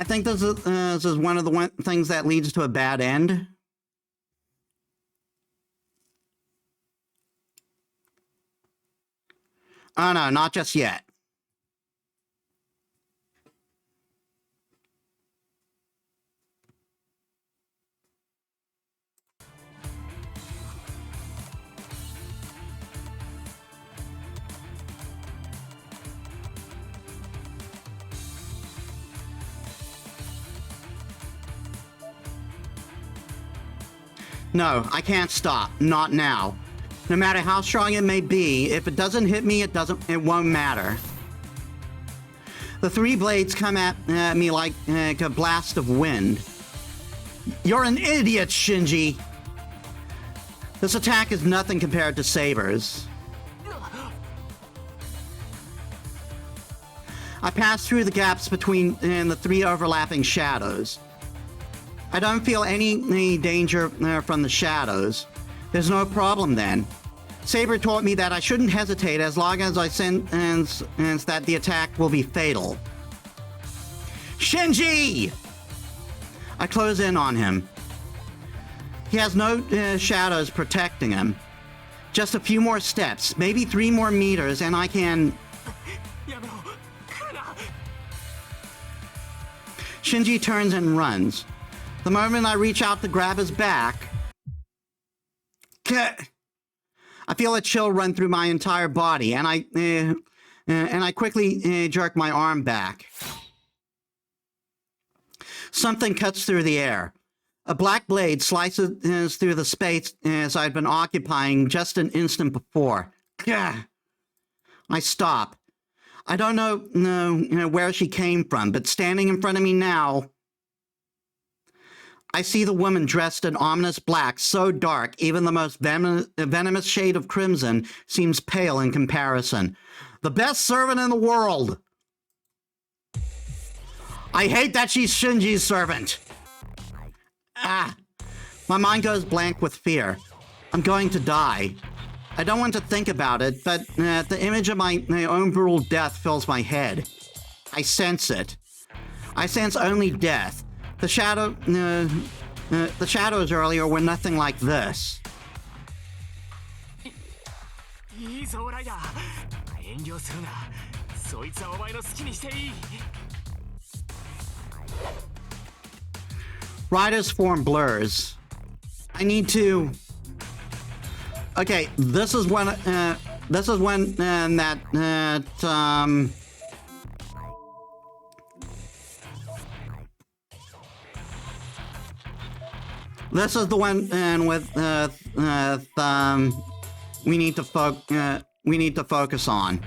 I think this is one of the things that leads to a bad end. Oh no, not just yet. No, I can't stop. Not now. No matter how strong it may be, if it doesn't hit me, it won't matter. The three blades come at me like a blast of wind. You're an idiot, Shinji! This attack is nothing compared to Saber's. I pass through the gaps between the three overlapping shadows. I don't feel any danger from the shadows. There's no problem then. Saber taught me that I shouldn't hesitate as long as I sense that the attack will be fatal. Shinji! I close in on him. He has no shadows protecting him. Just a few more steps, maybe 3 more meters, and I can... Shinji turns and runs. The moment I reach out to grab his back, I feel a chill run through my entire body, and I quickly jerk my arm back. Something cuts through the air. A black blade slices through the space as I'd been occupying just an instant before. I stop. I don't know where she came from, but standing in front of me now, I see the woman dressed in ominous black, so dark, even the most venomous shade of crimson seems pale in comparison. The best servant in the world! I hate that she's Shinji's servant! My mind goes blank with fear. I'm going to die. I don't want to think about it, but the image of my own brutal death fills my head. I sense it. I sense only death. The shadows earlier were nothing like this. Ryder's form blurs. I need to... Okay, this is when that This is when this is the one with we need to focus on.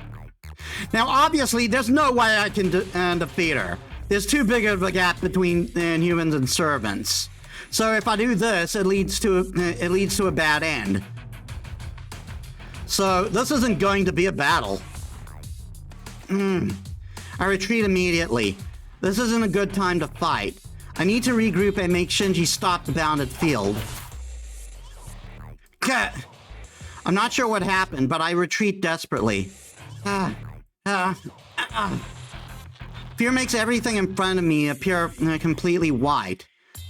Now, obviously, there's no way I can defeat her. There's too big of a gap between humans and servants. So if I do this, it leads to a bad end. So this isn't going to be a battle. I retreat immediately. This isn't a good time to fight. I need to regroup and make Shinji stop the bounded field. I'm not sure what happened, but I retreat desperately. Fear makes everything in front of me appear completely white.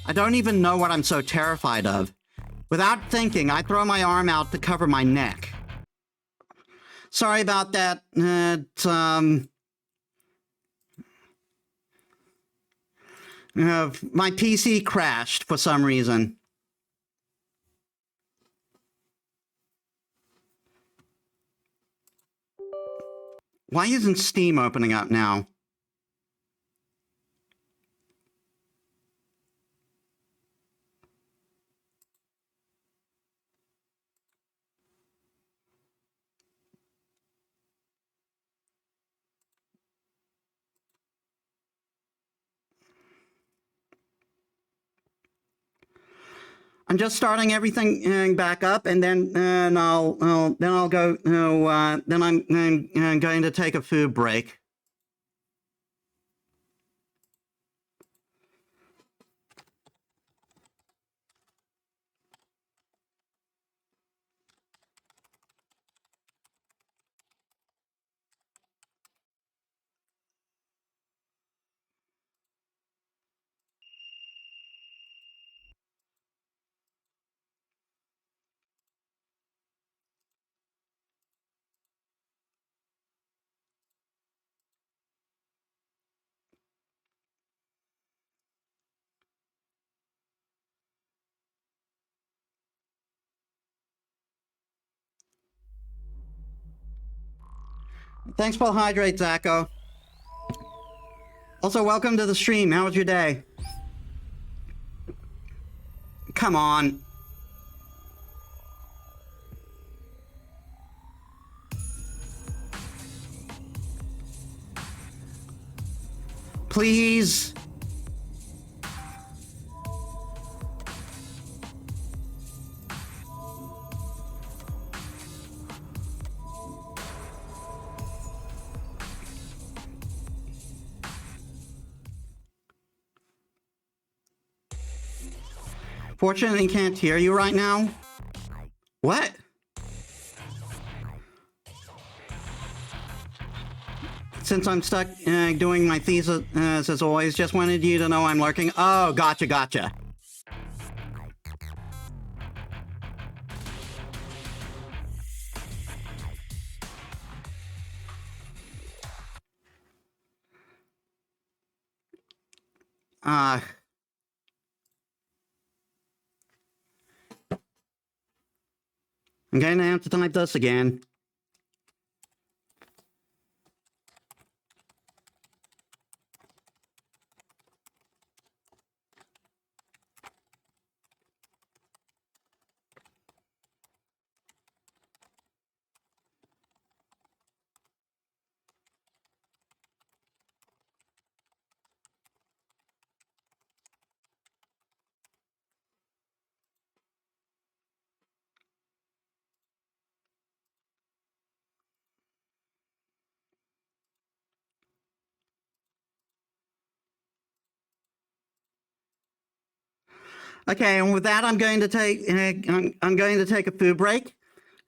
I don't even know what I'm so terrified of. Without thinking, I throw my arm out to cover my neck. Sorry about that. My PC crashed for some reason. Why isn't Steam opening up now? I'm just starting everything back up, and then I'll go. Then I'm going to take a food break. Thanks for the hydrate, Zacho. Also, welcome to the stream. How was your day? Come on. Please. Fortunately, can't hear you right now. What? Since I'm stuck doing my thesis as always, just wanted you to know I'm lurking. Oh, gotcha. I'm going to have to type this again. Okay, and with that, I'm going to take a food break.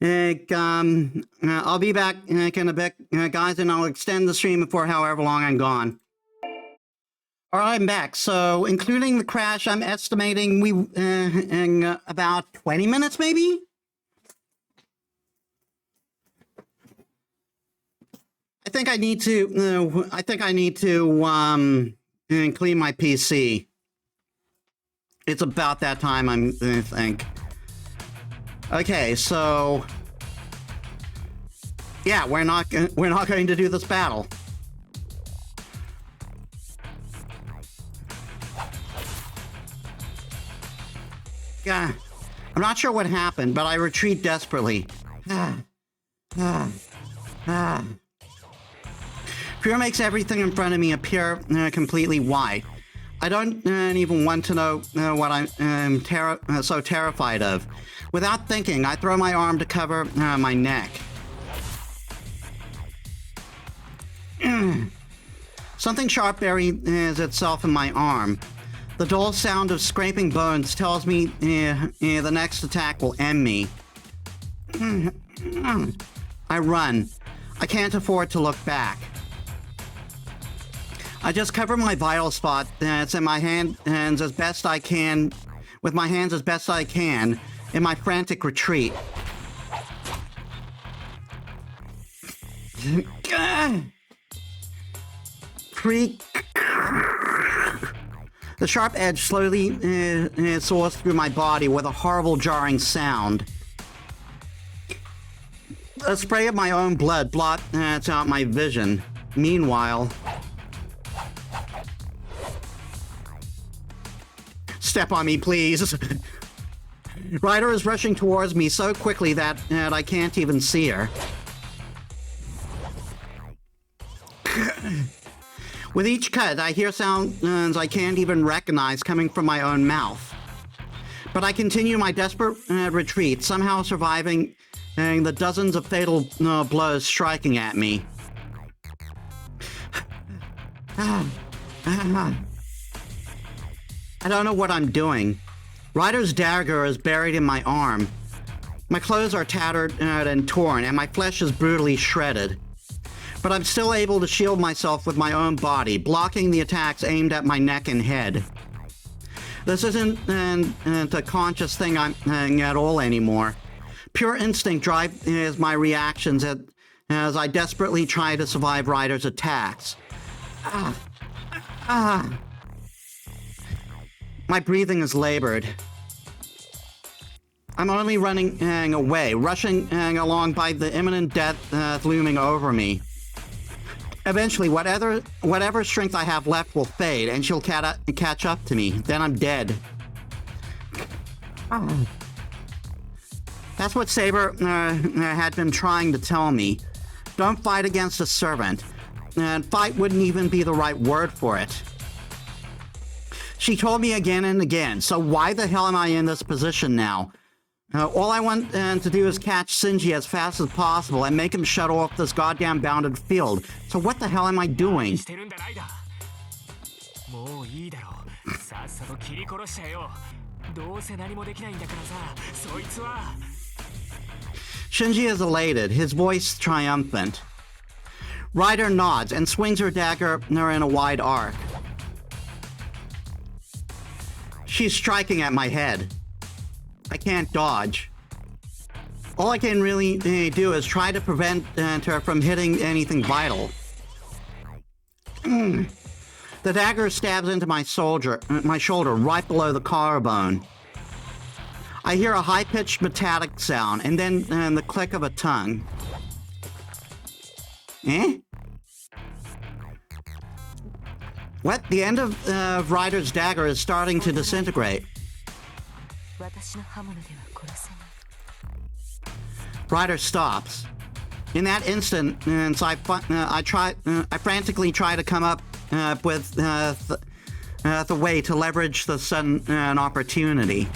I'll be back in a bit, guys, and I'll extend the stream for however long I'm gone. All right, I'm back. So, including the crash, I'm estimating we in about 20 minutes, maybe. I think I need to clean my PC. It's about that time, I think. Okay, so yeah, we're not going to do this battle. Yeah, I'm not sure what happened, but I retreat desperately. Fear makes everything in front of me appear completely white. I don't even want to know what I'm so terrified of. Without thinking, I throw my arm to cover my neck. Something sharp buries itself in my arm. The dull sound of scraping bones tells me the next attack will end me. I run. I can't afford to look back. I just cover my vital spot that's in my hands as best I can, with my hands as best I can, in my frantic retreat. Creak. The sharp edge slowly soars through my body with a horrible jarring sound. A spray of my own blood blots out my vision. Meanwhile... Step on me, please. Ryder is rushing towards me so quickly that I can't even see her. With each cut, I hear sounds I can't even recognize coming from my own mouth. But I continue my desperate retreat, somehow surviving the dozens of fatal blows striking at me. I don't know what I'm doing. Ryder's dagger is buried in my arm. My clothes are tattered and torn, and my flesh is brutally shredded. But I'm still able to shield myself with my own body, blocking the attacks aimed at my neck and head. This isn't a conscious thing at all anymore. Pure instinct drives my reactions as I desperately try to survive Ryder's attacks. My breathing is labored. I'm only running away, rushing along by the imminent death looming over me. Eventually, whatever strength I have left will fade, and she'll catch up to me. Then I'm dead. That's what Saber had been trying to tell me. Don't fight against a servant. And fight wouldn't even be the right word for it. She told me again and again, so why the hell am I in this position now? All I want to do is catch Shinji as fast as possible and make him shut off this goddamn bounded field. So what the hell am I doing? Shinji is elated, his voice triumphant. Ryder nods and swings her dagger in a wide arc. She's striking at my head. I can't dodge. All I can really do is try to prevent her from hitting anything vital. The dagger stabs into my shoulder right below the collarbone. I hear a high-pitched metallic sound, and then the click of a tongue. Eh? What? The end of Ryder's dagger is starting to disintegrate. Ryder stops. In that instant, I frantically try to come up with the way to leverage the sudden opportunity.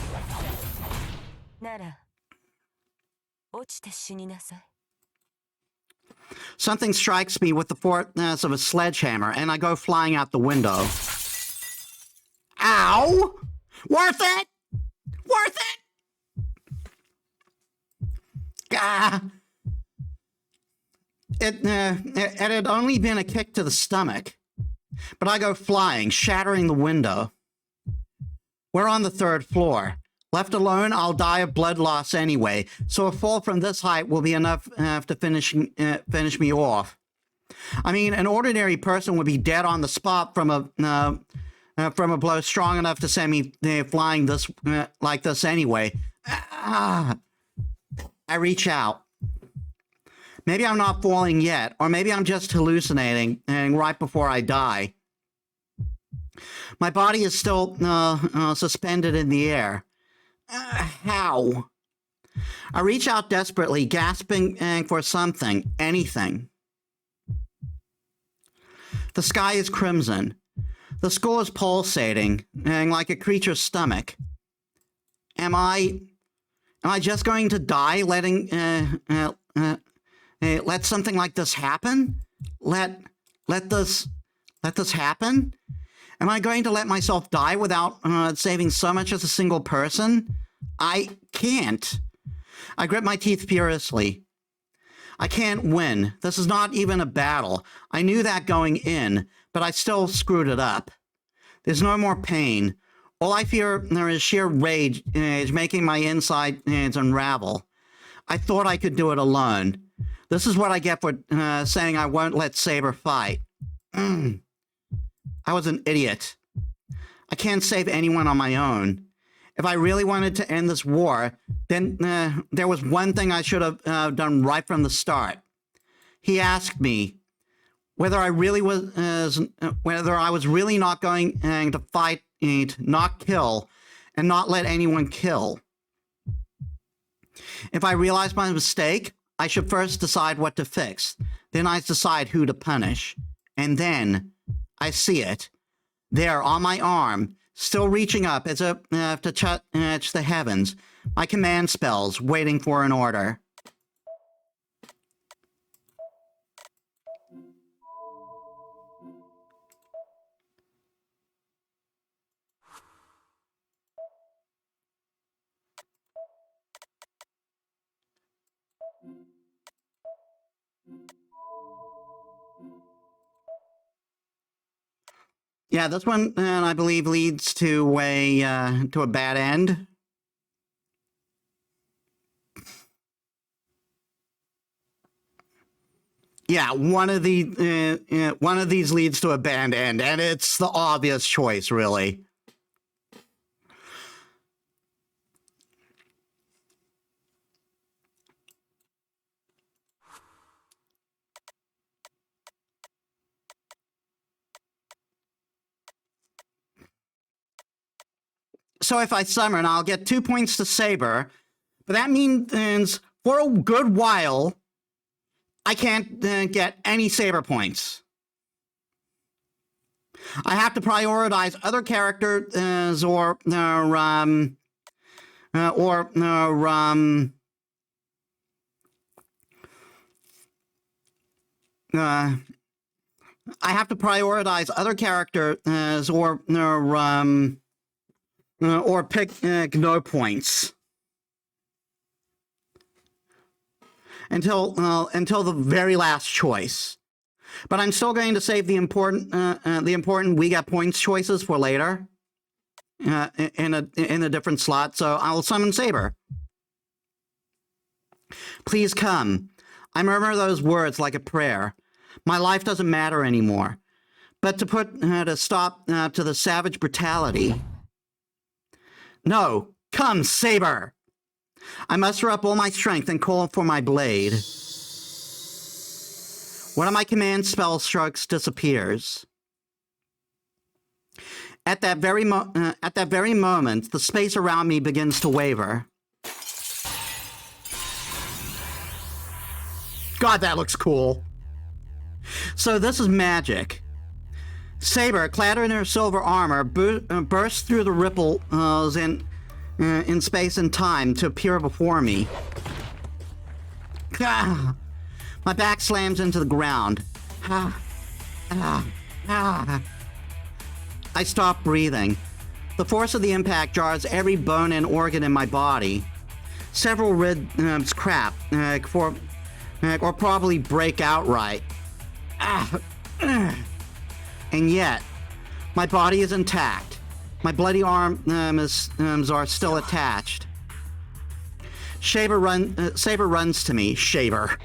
Something strikes me with the force of a sledgehammer, and I go flying out the window. Ow! Worth it! Worth it! Ah! It had only been a kick to the stomach, but I go flying, shattering the window. We're on the 3rd floor. Left alone, I'll die of blood loss anyway, so a fall from this height will be enough to finish me off. I mean, an ordinary person would be dead on the spot from a blow strong enough to send me flying like this anyway. I reach out. Maybe I'm not falling yet, or maybe I'm just hallucinating right before I die. My body is still suspended in the air. How? I reach out desperately, gasping for something, anything. The sky is crimson. The skull is pulsating, like a creature's stomach. Am I just going to die letting let something like this happen? Let this happen? Am I going to let myself die without saving so much as a single person? I can't. I grip my teeth furiously. I can't win. This is not even a battle. I knew that going in, but I still screwed it up. There's no more pain. All I fear there is sheer rage making my insides unravel. I thought I could do it alone. This is what I get for saying I won't let Saber fight. I was an idiot. I can't save anyone on my own. If I really wanted to end this war, then there was one thing I should have done right from the start. He asked me whether I was really not going to fight, not kill, and not let anyone kill. If I realized my mistake, I should first decide what to fix. Then I decide who to punish. And then I see it. There, on my arm, still reaching up as if to touch the heavens. My command spells, waiting for an order. Yeah, this one, I believe, leads to a bad end. Yeah, one of these leads to a bad end, and it's the obvious choice, really. So if I summon, I'll get 2 points to Saber, but that means for a good while, I can't get any Saber points. I have to prioritize other characters I have to prioritize other characters or pick no points until the very last choice. But I'm still going to save the important we get points choices for later in a different slot. So I'll summon Saber. Please come. I murmur those words like a prayer. My life doesn't matter anymore. But to put to stop to the savage brutality. No, come, Saber! I muster up all my strength and call for my blade. One of my command spell strokes disappears. At that very moment, the space around me begins to waver. God, that looks cool. So this is magic. Saber, clad in her silver armor, bursts through the ripples in space and time to appear before me. Ah, my back slams into the ground. I stop breathing. The force of the impact jars every bone and organ in my body. Several ribs crack, or probably break outright. And yet, my body is intact. My bloody arms are still attached. Saber runs to me. Saber.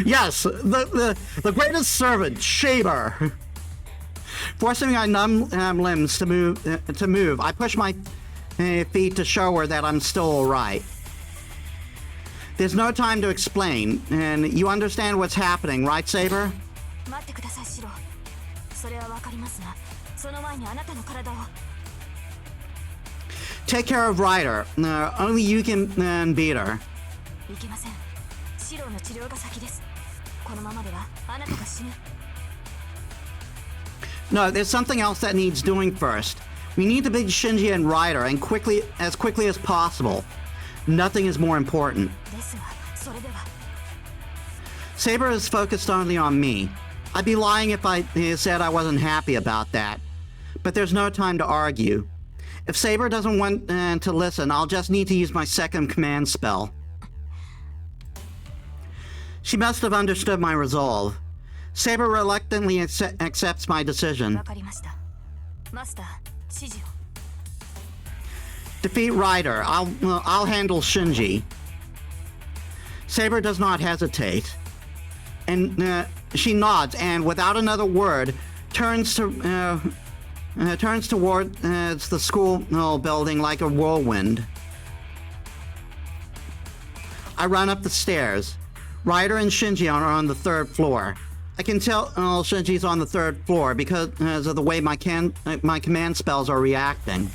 Yes, the greatest servant, Saber. Forcing my numb limbs to move, I push my feet to show her that I'm still all right. There's no time to explain, and you understand what's happening, right, Saber? Take care of Ryder. Only you can beat her. No, there's something else that needs doing first. We need to beat Shinji and Ryder, and as quickly as possible. Nothing is more important. Saber is focused only on me. I'd be lying if I said I wasn't happy about that. But there's no time to argue. If Saber doesn't want to listen, I'll just need to use my second command spell. She must have understood my resolve. Saber reluctantly accepts my decision. Defeat Ryder. I'll handle Shinji. Saber does not hesitate. And she nods and, without another word, turns towards the school building like a whirlwind. I run up the stairs. Ryder and Shinji are on the third floor. I can tell Shinji's on the third floor because of the way my command spells are reacting.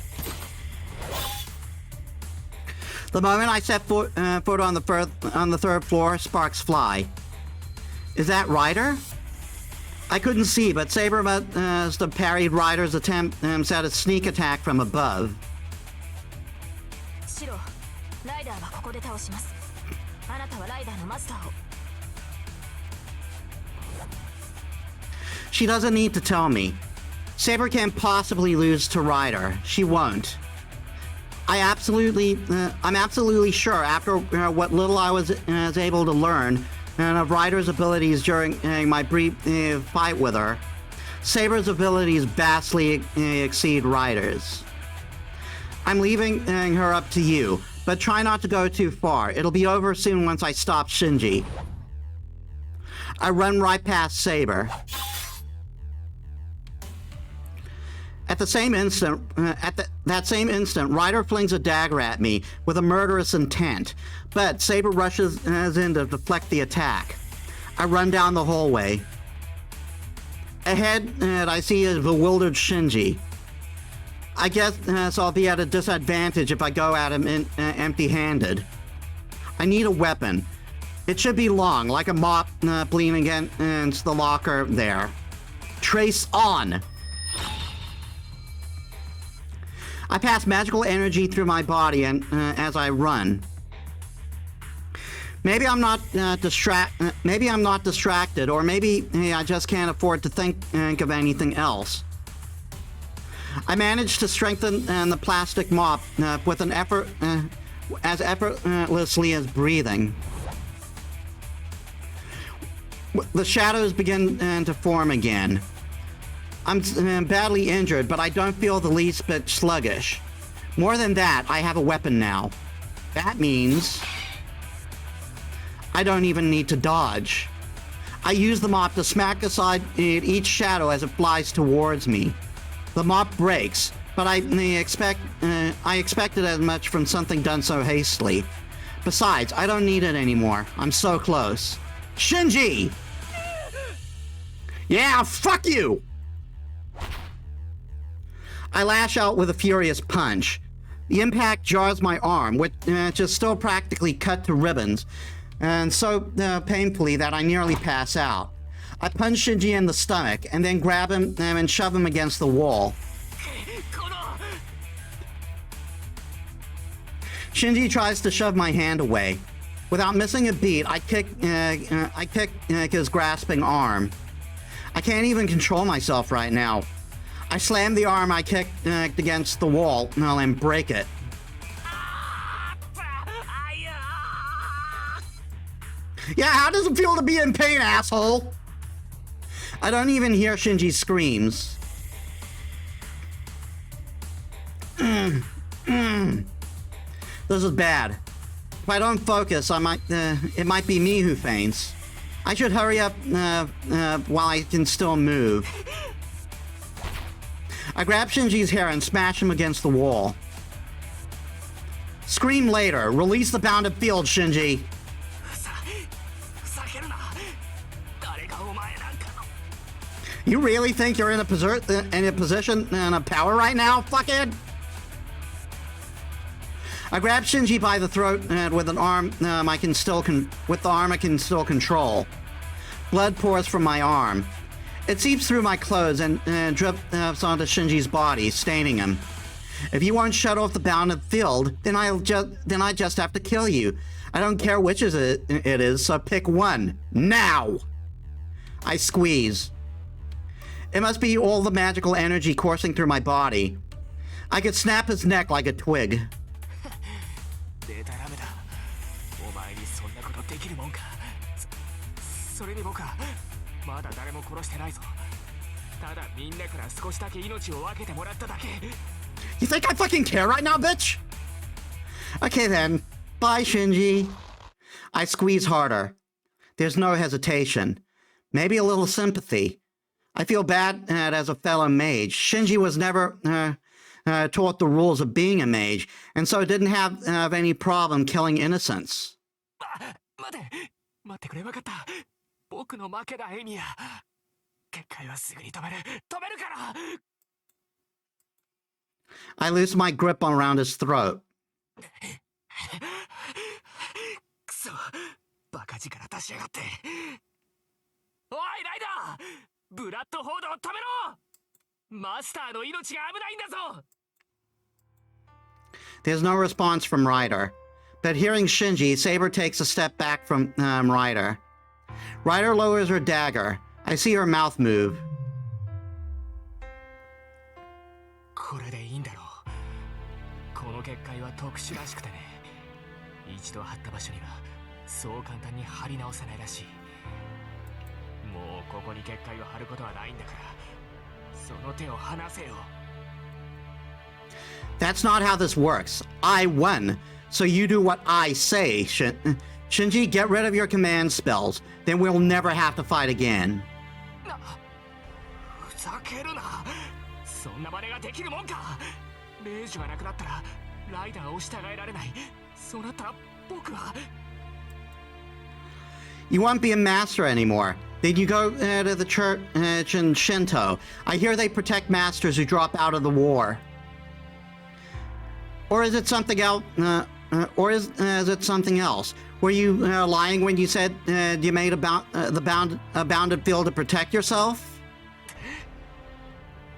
The moment I set foot on the third floor, sparks fly. Is that Ryder? I couldn't see, but Saber must have parried Ryder's attempt at a sneak attack from above. She doesn't need to tell me. Saber can't possibly lose to Ryder. She won't. I'm absolutely sure after what little I was able to learn of Ryder's abilities during my brief fight with her, Saber's abilities vastly exceed Ryder's. I'm leaving her up to you, but try not to go too far. It'll be over soon once I stop Shinji. I run right past Saber. At that same instant, Ryder flings a dagger at me with a murderous intent, but Saber rushes in to deflect the attack. I run down the hallway. Ahead, I see a bewildered Shinji. I guess so I'll be at a disadvantage if I go at him empty-handed. I need a weapon. It should be long, like a mop bleeding against the locker there. Trace on! I pass magical energy through my body and as I run. Maybe I'm not distracted, or maybe I just can't afford to think of anything else. I managed to strengthen the plastic mop with an effort, as effortlessly as breathing. The shadows begin to form again. I'm badly injured, but I don't feel the least bit sluggish. More than that, I have a weapon now. That means I don't even need to dodge. I use the mop to smack aside each shadow as it flies towards me. The mop breaks, but I expected as much from something done so hastily. Besides, I don't need it anymore. I'm so close. Shinji! Yeah, fuck you! I lash out with a furious punch. The impact jars my arm, which is still practically cut to ribbons, and so painfully that I nearly pass out. I punch Shinji in the stomach, and then grab him and shove him against the wall. Shinji tries to shove my hand away. Without missing a beat, I kick his grasping arm. I can't even control myself right now. I slam the arm I kicked against the wall and break it. Yeah, how does it feel to be in pain, asshole? I don't even hear Shinji's screams. This is bad. If I don't focus, it might be me who faints. I should hurry up while I can still move. I grab Shinji's hair and smash him against the wall. Scream later. Release the bounded field, Shinji. You really think you're in a position of power right now, fuckhead? I grab Shinji by the throat with an arm I can still control. Blood pours from my arm. It seeps through my clothes and drips onto Shinji's body, staining him. If you won't shut off the bounded field, then I just have to kill you. I don't care which it is, so pick one. Now! I squeeze. It must be all the magical energy coursing through my body. I could snap his neck like a twig. You think I fucking care right now, bitch? Okay then. Bye, Shinji. I squeeze harder. There's no hesitation. Maybe a little sympathy. I feel bad as a fellow mage. Shinji was never taught the rules of being a mage, and so didn't have any problem killing innocents. I loosen my grip around his throat. There's no response from Ryder. But hearing Shinji, Saber takes a step back from Ryder. Ryder lowers her dagger. I see her mouth move. That's not how this works. I won, so you do what I say, Shinji, get rid of your command spells. Then we'll never have to fight again. You won't be a master anymore. Then you go to the church in Shinto. I hear they protect masters who drop out of the war. Or is it something else? Or is it something else? Were you lying when you said you made a bounded field to protect yourself?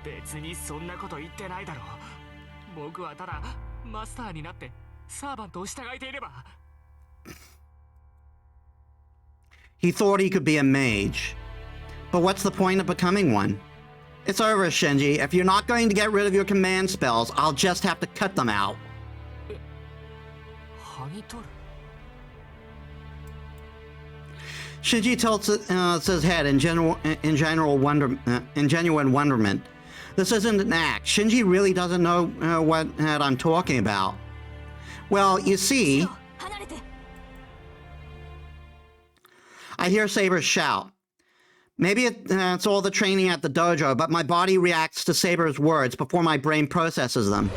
別にそんなこと言ってないだろう。僕はただマスターになってサーバントを従えていれば。He thought he could be a mage. But what's the point of becoming one? It's over, Shinji. If you're not going to get rid of your command spells, I'll just have to cut them out. Shinji tilts his head in genuine wonderment. This isn't an act. Shinji really doesn't know what I'm talking about. Well, you see, I hear Saber shout. Maybe it's all the training at the dojo, but my body reacts to Saber's words before my brain processes them.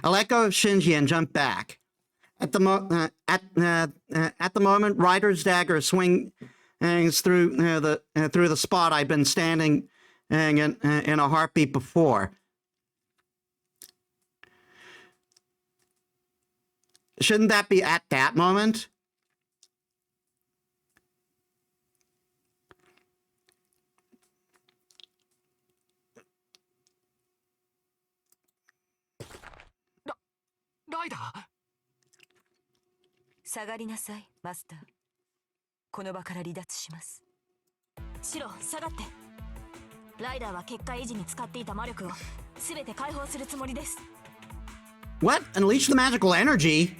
I let go of Shinji and jump back. At the moment, Rider's dagger swings through the spot I'd been standing in a heartbeat before. Shouldn't that be at that moment? Rider! 下がりなさい、マスター。この場から離脱します。シロ、下がって。ライダーは結果維持に使っていた魔力を全て解放するつもりです。What? Unleash the magical energy?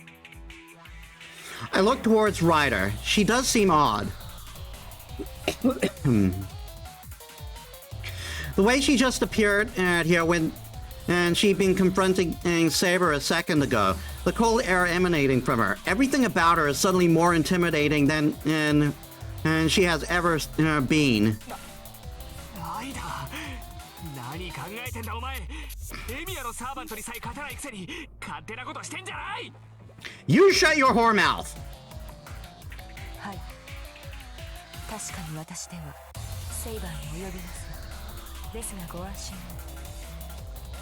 I look towards Ryder. She does seem odd. The way she just appeared here when she'd been confronting Saber a second ago. The cold air emanating from her. Everything about her is suddenly more intimidating than she has ever been. You shut your whore mouth! はい。確かに私ではセイバーに及びます。ですがご安心を。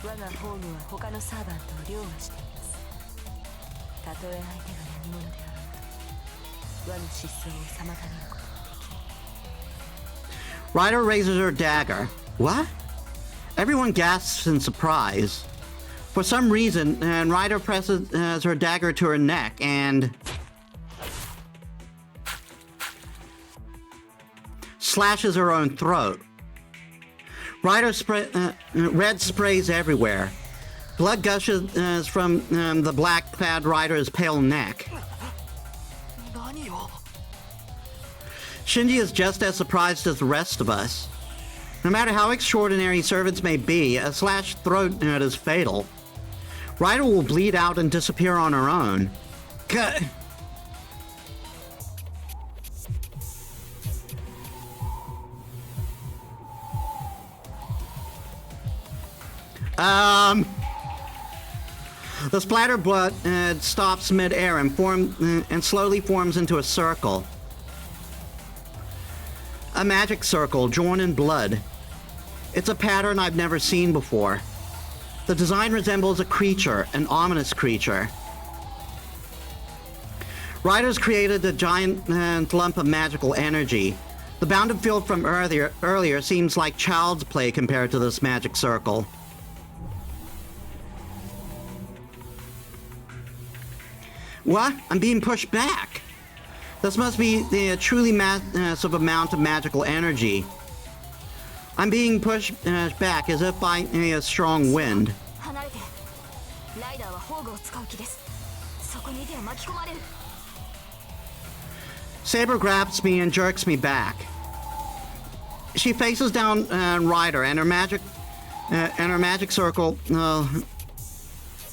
我がホームは他のサーバントを凌駕しています。たとえ相手が何者であろうと、我の失踪を妨げることができる。 Ryder raises her dagger. What? Everyone gasps in surprise. For some reason, Ryder presses her dagger to her neck and slashes her own throat. Ryder red sprays everywhere. Blood gushes from the black-clad Ryder's pale neck. Shinji is just as surprised as the rest of us. No matter how extraordinary servants may be, a slashed throat is fatal. Ryder will bleed out and disappear on her own. The splatter blood stops mid-air and slowly forms into a circle. A magic circle drawn in blood. It's a pattern I've never seen before. The design resembles a creature, an ominous creature. Ryder's created a giant lump of magical energy. The bounded field from earlier seems like child's play compared to this magic circle. What? I'm being pushed back. This must be the truly massive amount of magical energy. I'm being pushed back as if by a strong wind. Saber grabs me and jerks me back. She faces down Ryder and her magic circle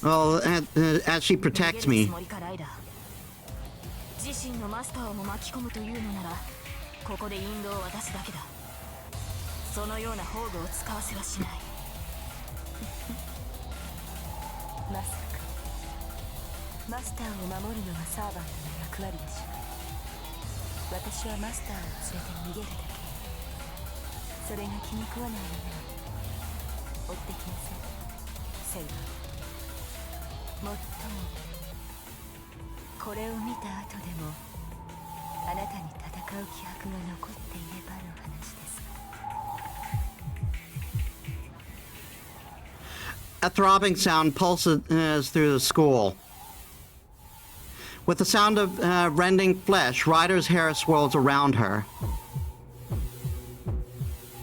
as she protects me. もっともこれを見た後でもあなたに戦う気迫が残っていればの話です。 A throbbing sound pulses through the school. With the sound of rending flesh, Ryder's hair swirls around her.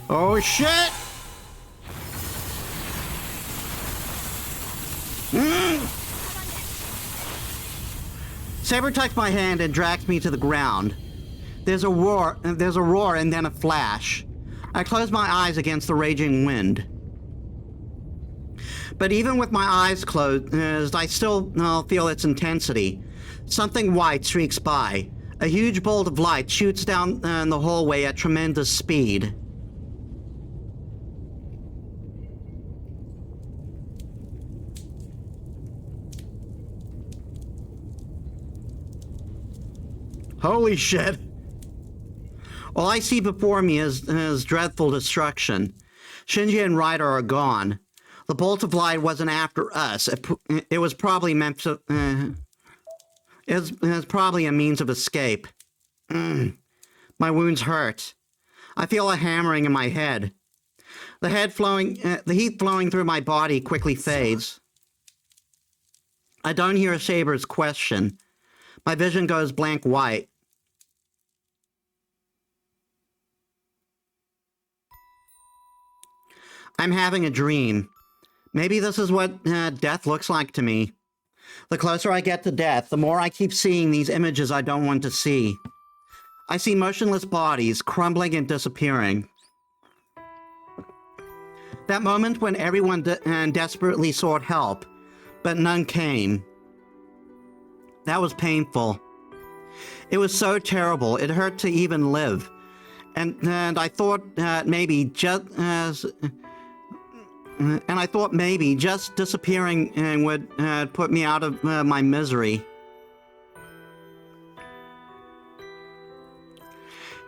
Oh shit! Saber tucks my hand and drags me to the ground. There's a roar, and then a flash. I close my eyes against the raging wind. But even with my eyes closed, I still feel its intensity. Something white streaks by. A huge bolt of light shoots down the hallway at tremendous speed. Holy shit. All I see before me is dreadful destruction. Shinji and Ryder are gone. The bolt of light wasn't after us. It was probably meant to... It was probably a means of escape. My wounds hurt. I feel a hammering in my head. The heat flowing through my body quickly fades. I don't hear Saber's question. My vision goes blank white. I'm having a dream. Maybe this is what death looks like to me. The closer I get to death, the more I keep seeing these images I don't want to see. I see motionless bodies crumbling and disappearing. That moment when everyone desperately sought help, but none came. That was painful. It was so terrible, it hurt to even live. And I thought maybe just disappearing would put me out of my misery.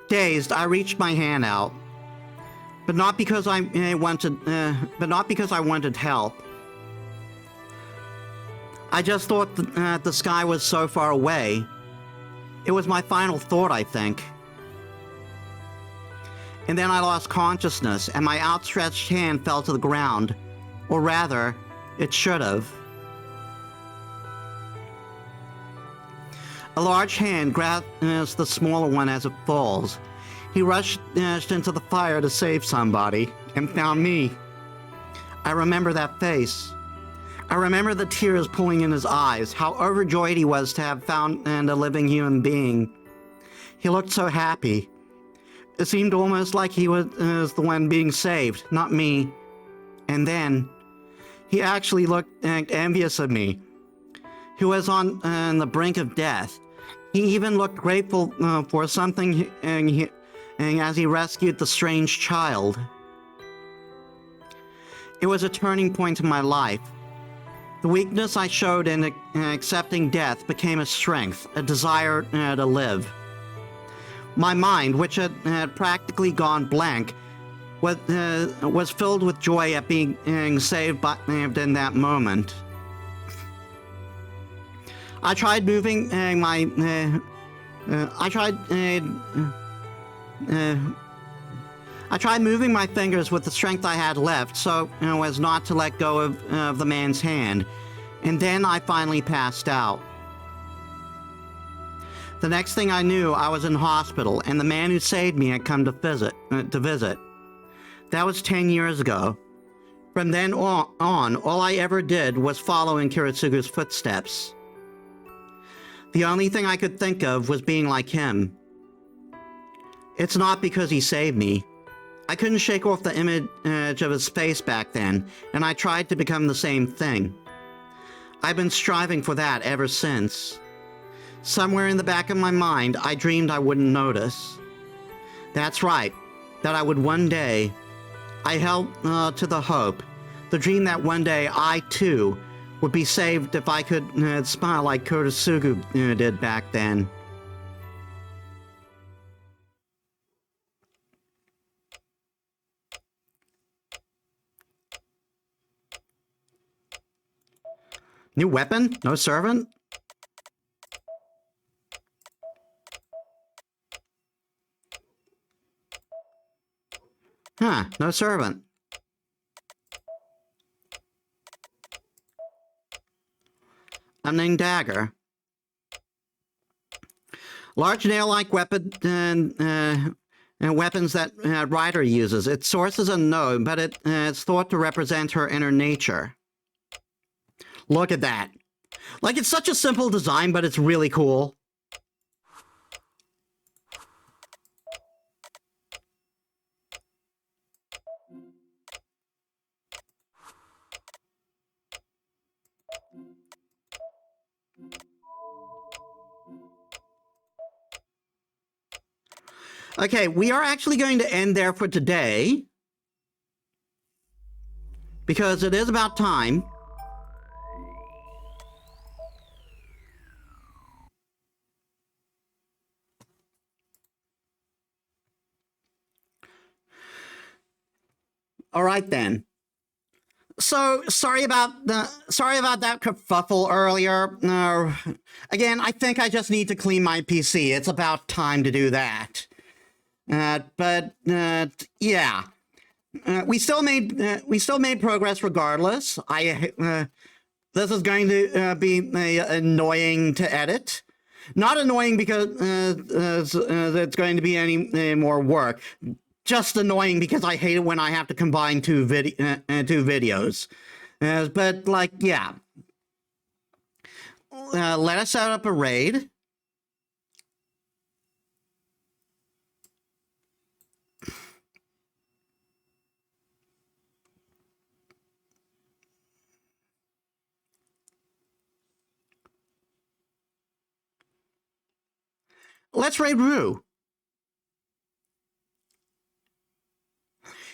Dazed, I reached my hand out, but not because I wanted help. I just thought the sky was so far away. It was my final thought, I think. And then I lost consciousness, and my outstretched hand fell to the ground. Or rather, it should have. A large hand grabs the smaller one as it falls. He rushed into the fire to save somebody, and found me. I remember that face. I remember the tears pooling in his eyes, how overjoyed he was to have found a living human being. He looked so happy. It seemed almost like he was the one being saved, not me. And then, he actually looked envious of me, who was on the brink of death. He even looked grateful for something as he rescued the strange child. It was a turning point in my life. The weakness I showed in accepting death became a strength, a desire to live. My mind, which had practically gone blank, was filled with joy at being saved in that moment. I tried moving my fingers with the strength I had left, so as not to let go of the man's hand, and then I finally passed out. The next thing I knew, I was in hospital, and the man who saved me had come to visit. That was 10 years ago. From then on, all I ever did was follow in Kiritsugu's footsteps. The only thing I could think of was being like him. It's not because he saved me. I couldn't shake off the image of his face back then, and I tried to become the same thing. I've been striving for that ever since. Somewhere in the back of my mind, I dreamed I wouldn't notice. That's right, that I would one day. I held to the hope, the dream that one day I, too, would be saved if I could smile like Kiritsugu did back then. New weapon? No servant? Huh, no servant. Unnamed dagger. Large nail-like weapon and weapons that Ryder uses. Its source is unknown, but it's thought to represent her inner nature. Look at that. Like, it's such a simple design, but it's really cool. Okay, we are actually going to end there for today, because it is about time. All right then. So sorry about that kerfuffle earlier. Again, I think I just need to clean my PC. It's about time to do that. But yeah, we still made progress regardless. This is going to be annoying to edit. Not annoying because it's going to be any more work. Just annoying because I hate it when I have to combine two videos. But, like, yeah. Let us set up a raid. Let's raid Rue.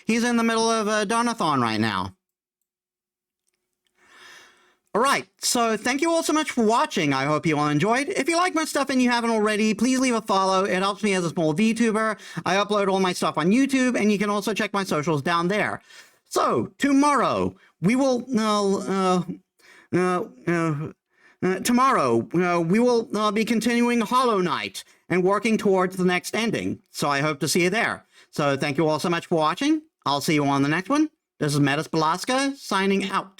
He's in the middle of a donathon right now. Alright, so thank you all so much for watching. I hope you all enjoyed. If you like my stuff and you haven't already, please leave a follow. It helps me as a small VTuber. I upload all my stuff on YouTube, and you can also check my socials down there. So, tomorrow, we will... we will be continuing Hollow Knight and working towards the next ending. So I hope to see you there. So thank you all so much for watching. I'll see you on the next one. This is Metis Balaska, signing out.